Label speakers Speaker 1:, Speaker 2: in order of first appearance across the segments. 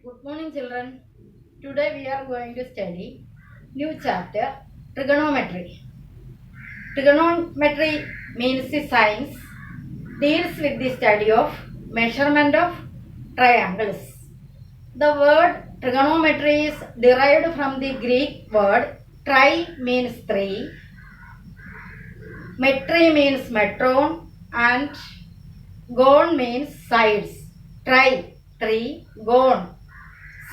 Speaker 1: Good morning, children. Today we are going to study new chapter trigonometry. Trigonometry means the science deals with the study of measurement of triangles. The word trigonometry is derived from the Greek word tri means three, metri means metron, and gon means sides. Tri, three, gon,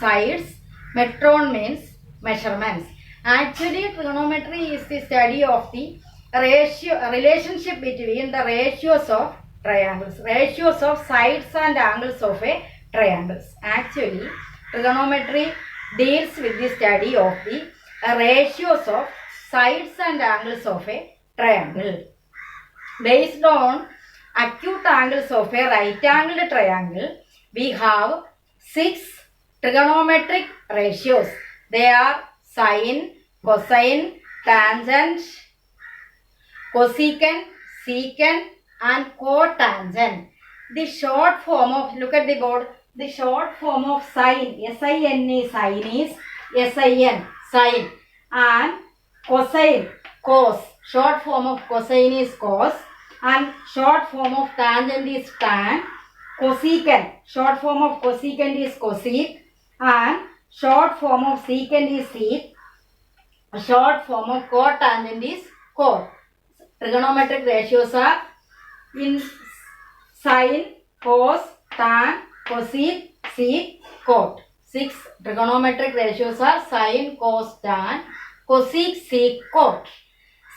Speaker 1: sides. Metron means measurements. Actually, trigonometry is the study of the relationship between the ratios of triangles, ratios of sides and angles of a triangles. Actually, trigonometry deals with the study of the ratios of sides and angles of a triangle. Based on acute angles of a right-angled triangle, we have 6 trigonometric ratios. They are sine, cosine, tangent, cosecant, secant, and cotangent. The short form of, look at the board, the short form of sine, S-I-N-E, sine is S-I-N, sine, and cosine, cos, short form of cosine is cos, and short form of tangent is tan, cosecant, short form of cosecant is cosec, and short form of secant is sec, short form of cotangent is cot. Trigonometric ratios are in sine, cos, tan, cosec, sec, cot. 6 trigonometric ratios are sine, cos, tan, cosec, sec, cot.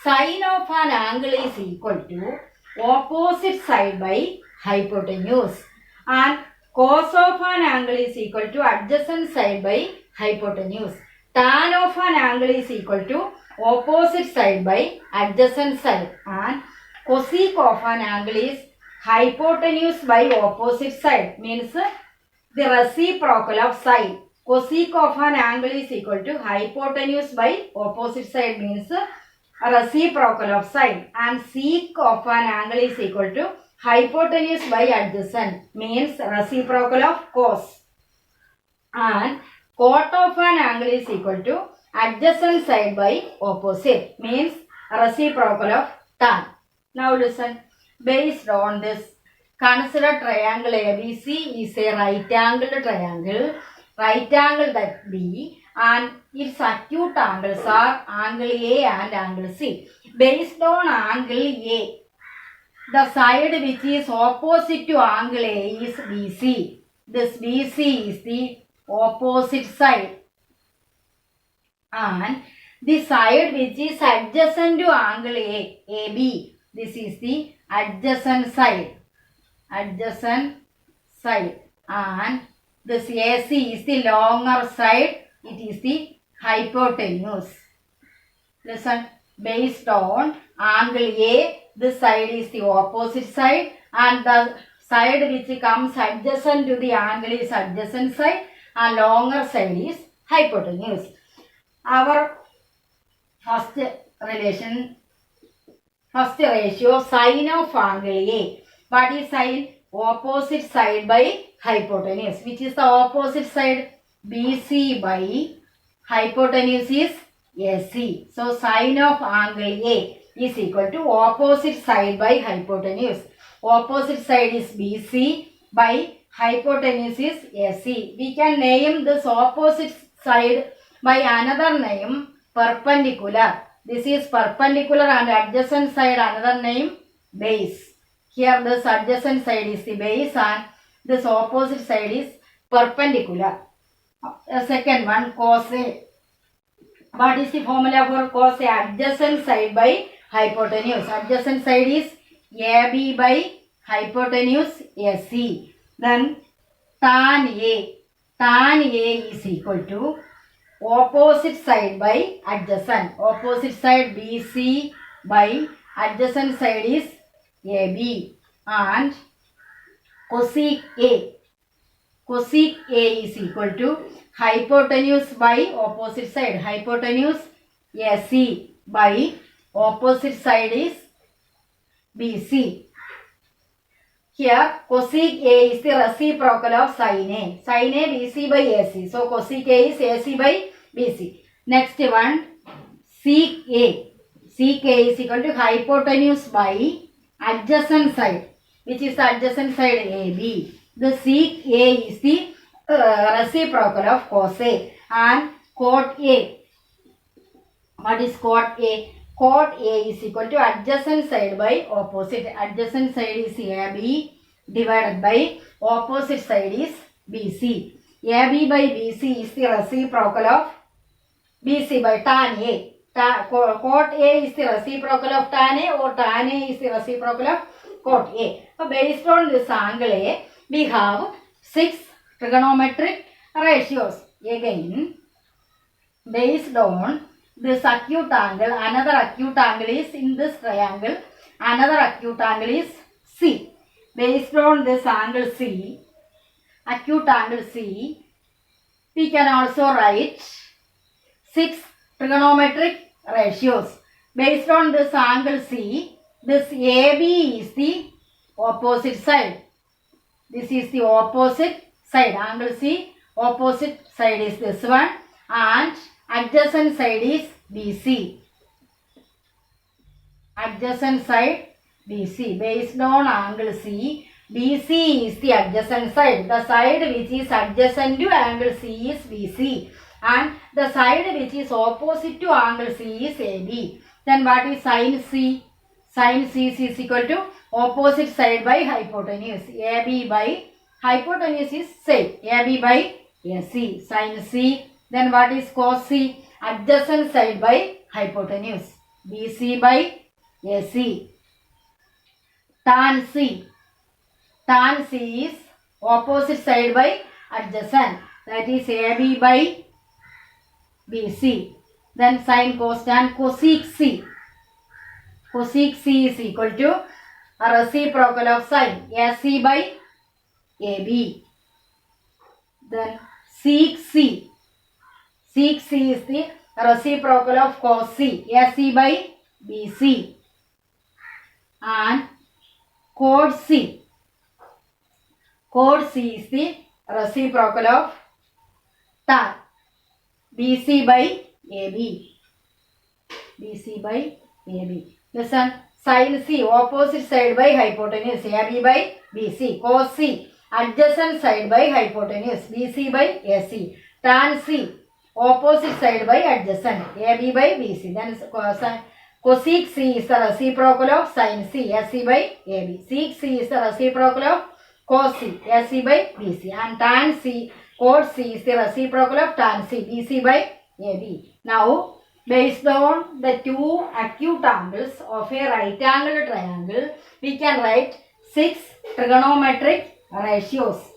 Speaker 1: Sine of an angle is equal to opposite side by hypotenuse, and cos of an angle is equal to adjacent side by hypotenuse. Tan of an angle is equal to opposite side by adjacent side, and cosec of an angle is hypotenuse by opposite side, means the reciprocal of side. Cosec of an angle is equal to hypotenuse by opposite side, means reciprocal of side, and sec of an angle is equal to hypotenuse by adjacent, means reciprocal of cos, and cot of an angle is equal to adjacent side by opposite, means reciprocal of tan. Now listen, based on this, consider triangle ABC is a right angled triangle, right angle that B, and its acute angles are angle A and angle C. Based on angle A, the side which is opposite to angle A is BC. This BC is the opposite side, and the side which is adjacent to angle A, AB, this is the adjacent side, adjacent side, and this AC is the longer side, it is the hypotenuse. Listen, based on angle A, this side is the opposite side, and the side which comes adjacent to the angle is adjacent side, and longer side is hypotenuse. Our first ratio, sine of angle A. What is sine? Opposite side by hypotenuse. Which is the opposite side? BC by hypotenuse is AC. So sine of angle A is equal to opposite side by hypotenuse. Opposite side is BC by hypotenuse is AC. We can name this opposite side by another name, perpendicular. This is perpendicular, and adjacent side another name, base. Here this adjacent side is the base and this opposite side is perpendicular. Second one, cos A. What is the formula for cos A? Adjacent side by hypotenuse. Adjacent side is AB by hypotenuse AC. Then tan A. Tan A is equal to opposite side by adjacent. Opposite side BC by adjacent side is AB, and cosec A. Cosec A is equal to hypotenuse by opposite side. Hypotenuse AC by opposite side is BC. Here cosec A is the reciprocal of sin A. Sin A BC by AC. So cosec A is AC by BC. Next one, sec A. Sec A is equal to hypotenuse by adjacent side. Which is the adjacent side AB. The sec A is the reciprocal of cos A. And cot A. What is cot A? Cot A is equal to adjacent side by opposite. Adjacent side is AB divided by opposite side is BC. AB by BC is the reciprocal of BC by tan A. Cot A is the reciprocal of tan A, or tan A is the reciprocal of cot A. So based on this angle A, we have 6 trigonometric ratios. Again, based on this acute angle, another acute angle is in this triangle, another acute angle is C. Based on this angle C, acute angle C, we can also write 6 trigonometric ratios. Based on this angle C, this AB is the opposite side. This is the opposite side. Angle C, opposite side is this one, and adjacent side is BC. Adjacent side BC. Based on angle C, BC is the adjacent side. The side which is adjacent to angle C is BC. And the side which is opposite to angle C is AB. Then what is sin C? Sin C is equal to opposite side by hypotenuse. AB by hypotenuse is same. AB by AC. Sin C. Then what is cos C? Adjacent side by hypotenuse. BC by AC. Tan C. Tan C is opposite side by adjacent. That is AB by BC. Then sin cos tan cosec C. Cosec C is equal to a reciprocal of sin AC by AB. Then sec C. Sec C is the reciprocal of cos C. AC by BC. And cot C. Cot C is the reciprocal of tan. BC by AB. BC by AB. Listen. Sin C, opposite side by hypotenuse. AB by BC. Cos C, adjacent side by hypotenuse. BC by AC. Tan C, opposite side by adjacent. AB by BC. Then cosec C is the reciprocal of sin C. AC by AB. Sec C is the reciprocal of cos C. AC by BC. And tan C, cot C is the reciprocal of tan C. BC by AB. Now, based on the two acute angles of a right angle triangle, we can write 6 trigonometric ratios.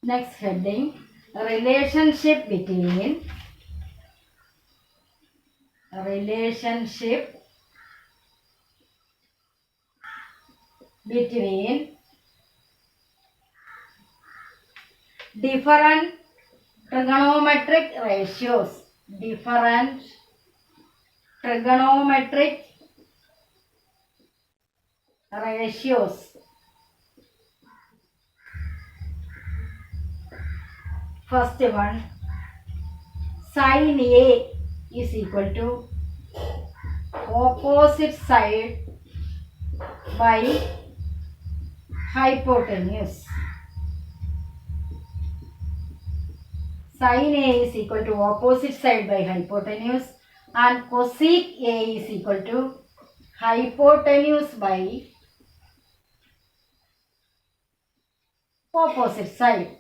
Speaker 1: Next heading, relationship between different trigonometric ratios. Different trigonometric ratios. First one, sin A is equal to opposite side by hypotenuse. Sin A is equal to opposite side by hypotenuse, and cosec A is equal to hypotenuse by opposite side.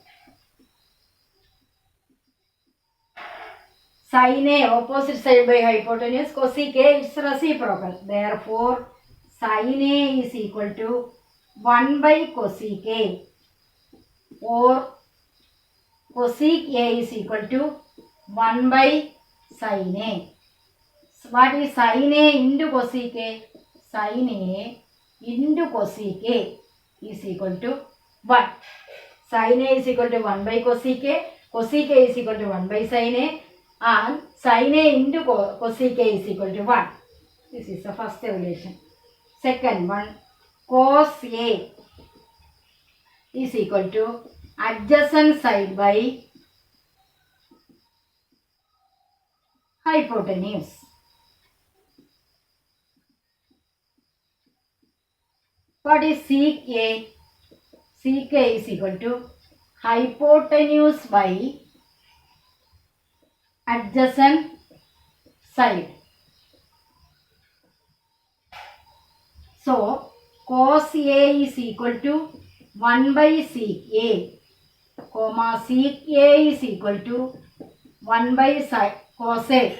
Speaker 1: Sin A opposite side by hypotenuse, cosec A is reciprocal. Therefore, sin A is equal to 1 by cosec A, or cosec A is equal to 1 by sin A. So what is sin A into cosec A? Sin A into cosec A is equal to 1. Sin A is equal to 1 by cosec A is equal to 1 by sin A, and sin A into cosec A is equal to 1. This is the first relation. Second one, cos A is equal to adjacent side by hypotenuse. What is sec A? Sec A is equal to hypotenuse by adjacent side. So, cos A is equal to 1 by sec A, comma sec A is equal to 1 by cos A.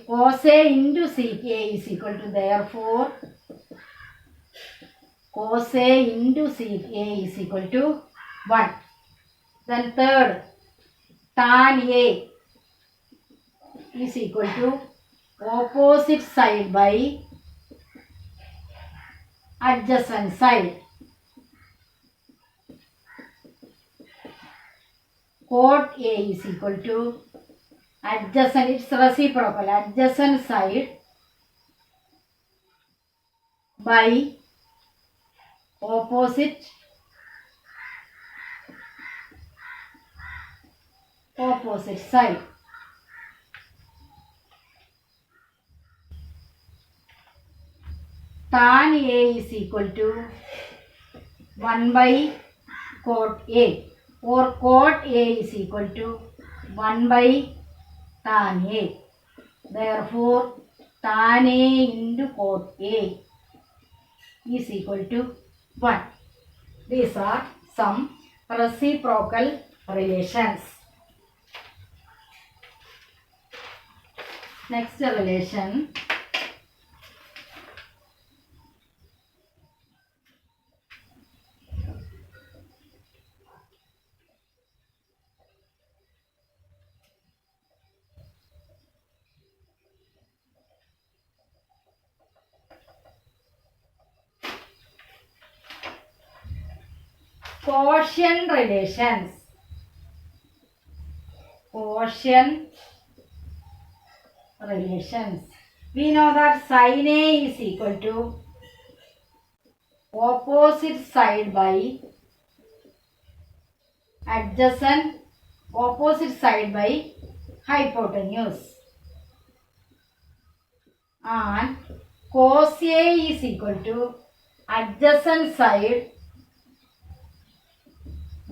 Speaker 1: Cos A into sec A is equal to, therefore, cos A into sec A is equal to 1. Then third, tan A is equal to opposite side by adjacent side. Cot A is equal to adjacent, it's reciprocal, adjacent side by opposite side. Tan A is equal to 1 by cot A, or cot A is equal to 1 by tan A. Therefore, tan A into cot A is equal to 1. These are some reciprocal relations. Next relation, quotient relations. Quotient relations. We know that sin A is equal to opposite side by adjacent, opposite side by hypotenuse, and cos A is equal to adjacent side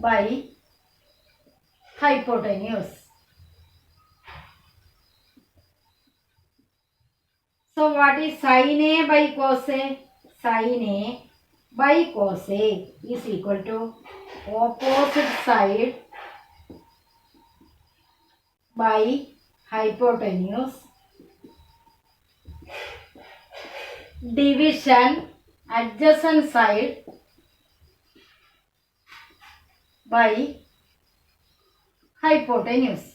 Speaker 1: by hypotenuse. So what is sin A by cos A? Sin A by cos A is equal to opposite side by hypotenuse division adjacent side by hypotenuse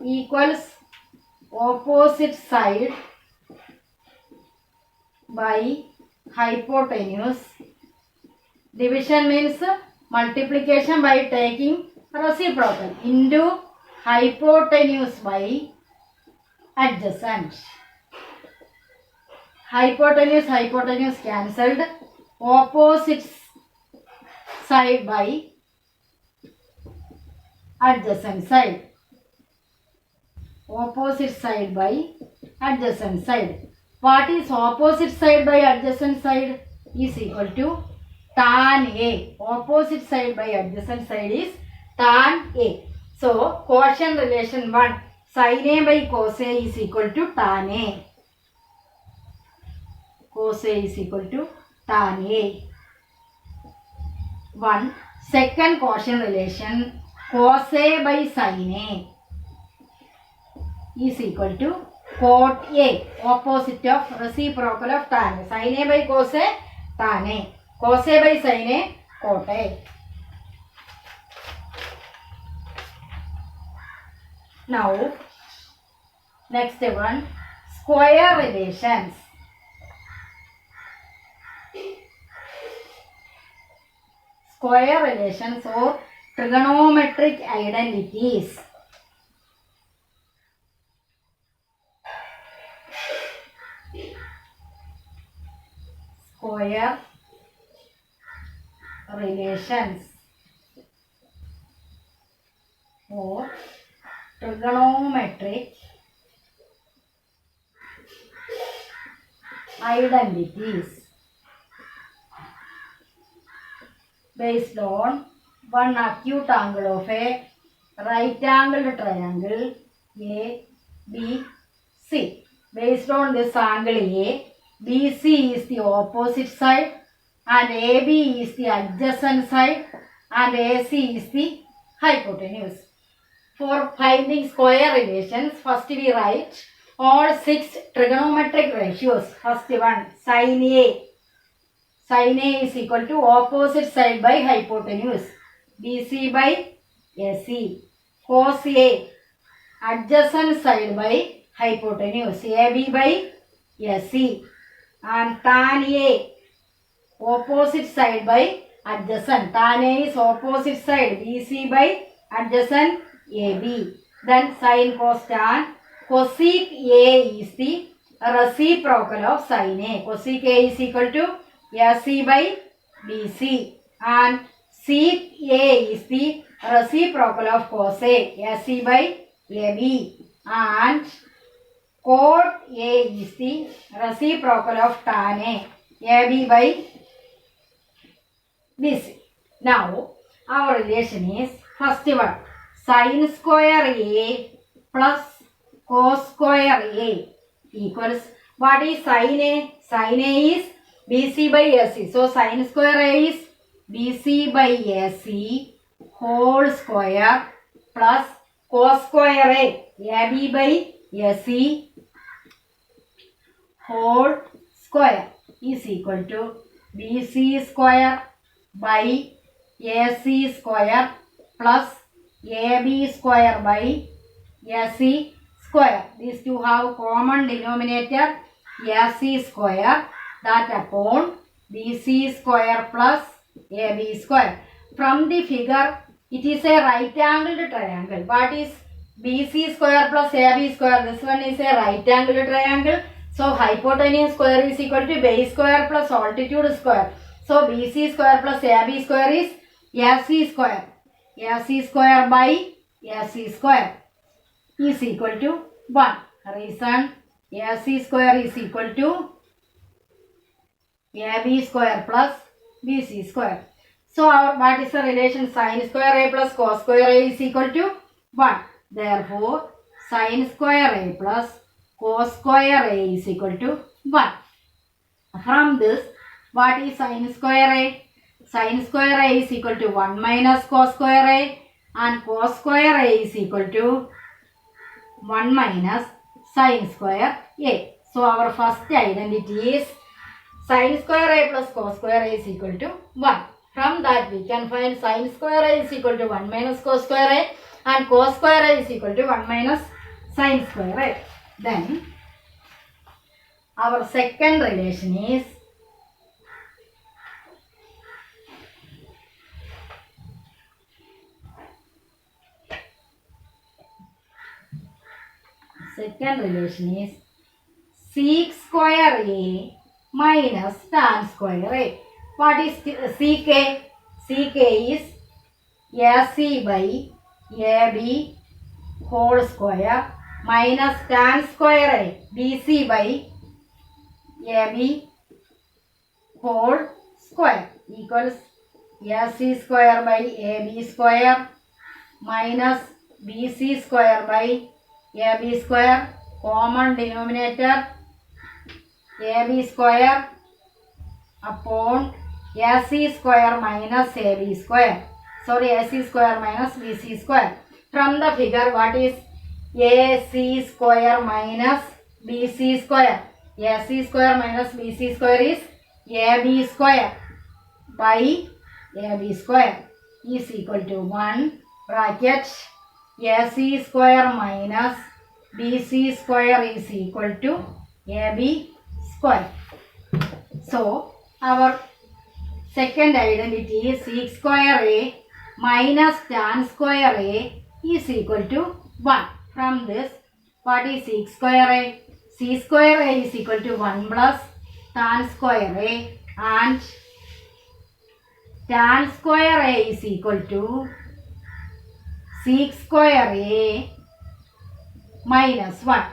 Speaker 1: equals opposite side by hypotenuse. Division means multiplication by taking reciprocal into hypotenuse by adjacent. Hypotenuse cancelled. Opposite side by adjacent side. Opposite side by adjacent side. What is opposite side by adjacent side? Is equal to tan A. Opposite side by adjacent side is tan A. So, quotient relation 1. Sin A by cos A is equal to tan A. Cos A is equal to tan A. 1. Second quotient relation, cos A by sin A is equal to cot A, opposite of reciprocal of tan A. Sin A by cos A, tan A. Cos A by sin A, cot A. Now, next one, square relations. Square relations or trigonometric identities. Square relations or trigonometric identities based on one acute angle of a right angled triangle A, B, C. Based on this angle A, BC is the opposite side and AB is the adjacent side and AC is the hypotenuse. For finding square relations, first we write all 6 trigonometric ratios. First one, sin A. Sin A is equal to opposite side by hypotenuse. BC by AC. Cos A, adjacent side by hypotenuse. AB by AC. And tan A, opposite side by adjacent. Tan A is opposite side. BC by adjacent AB. Then sin cos tan. Cosec A is the reciprocal of sin A. Cosec A is equal to AC by BC. And sec A is the reciprocal of cos A. AC by AB. And cot A is the reciprocal of tan A. AB by BC. Now, our relation is first one, sin square A plus cos square A equals, what is sin A? Sin A is BC by AC. So, sin square A is BC by AC whole square plus cos square A, AB by AC whole square is equal to BC square by AC square plus AB square by AC square. These two have common denominator AC square, that upon BC square plus AB square. From the figure, it is a right angled triangle. What is BC square plus AB square? This one is a right angled triangle. So, hypotenuse square is equal to base square plus altitude square. So, BC square plus AB square is AC square. AC square by AC square is equal to 1. Reason AC square is equal to AB square plus BC square. So, what is the relation? Sin square A plus cos square A is equal to 1. Therefore, sin square A plus cos square A is equal to 1. From this, what is sin square A? Sin square A is equal to 1 minus cos square A, and cos square A is equal to 1 minus sin square A. So, our first identity is sin square A plus cos square A is equal to 1. From that, we can find sin square A is equal to 1 minus cos square A and cos square A is equal to 1 minus sin square A. Then, our second relation is sec square A minus tan square A. What is sec A? Sec A is AC by AB whole square minus tan square A, BC by AB whole square equals AC square by AB square minus BC square by AB square, common denominator AB square upon AC square minus AB square. Sorry, AC square minus BC square. From the figure, what is AC square minus BC square. AC square minus BC square is AB square by AB square is equal to 1 bracket AC square minus BC square is equal to AB square. So, our second identity is sec square A minus tan square A is equal to 1. From this, what is sec square A? C square A is equal to 1 plus tan square A, and tan square A is equal to sec square A minus 1.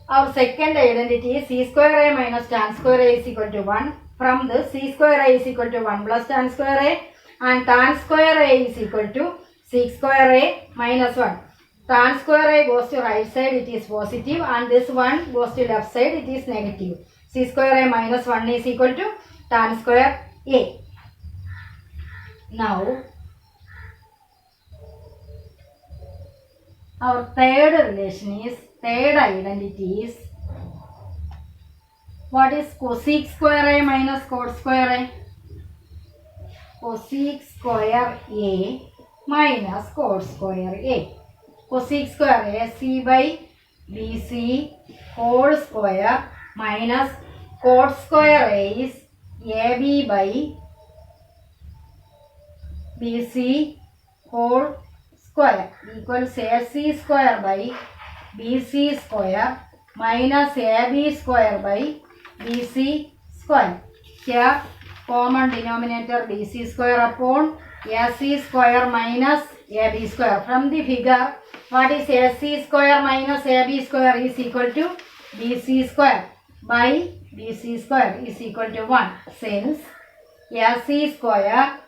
Speaker 1: Our second identity is c square A minus tan square A is equal to 1. From this, c square A is equal to 1 plus tan square A, and tan square A is equal to sec square A minus 1. Tan square A goes to right side, it is positive, and this one goes to left side, it is negative. C square A minus 1 is equal to tan square A. Now, our third identity is, what is cosec square A minus cot square A? Cosec square A minus cot square A. Cosec square A, C by BC whole square minus cot square A is AB by BC whole square equals AC square by BC square minus AB square by BC square. Here common denominator BC square upon AC square minus AB square. From the figure, what is AC square minus AB square is equal to BC square by BC square is equal to 1. Since AC square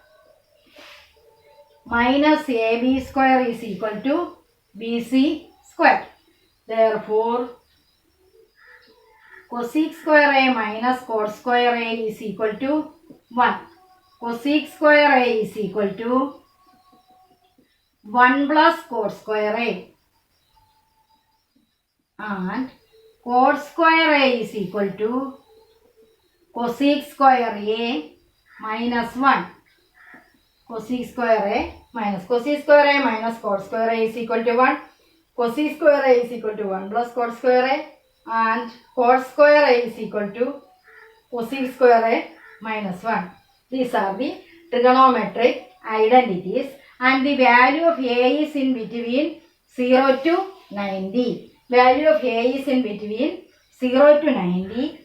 Speaker 1: minus AB square is equal to BC square. Therefore, cosec square A minus cot square A is equal to 1. Cosec square A is equal to 1 plus cot square A, and cot square A is equal to cosec square A minus 1. Cosec square A minus cosec square A minus cot square A is equal to 1. Cosec square A is equal to 1 plus cot square A, and cot square A is equal to cosec square A minus 1. These are the trigonometric identities, and the value of A is in between 0 to 90. Value of A is in between 0 to 90.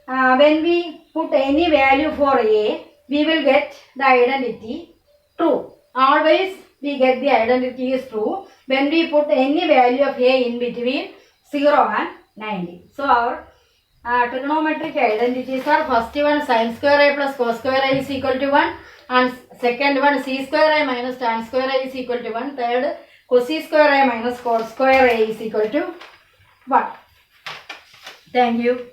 Speaker 1: When we put any value for A, we will get the identity true. Always we get the identity is true when we put any value of A in between 0 and 90. So our trigonometric identities are, first one sin square A plus cos square A is equal to 1, and second one c square A minus tan square A is equal to 1, third cosec square A minus cot square A is equal to 1. Thank you.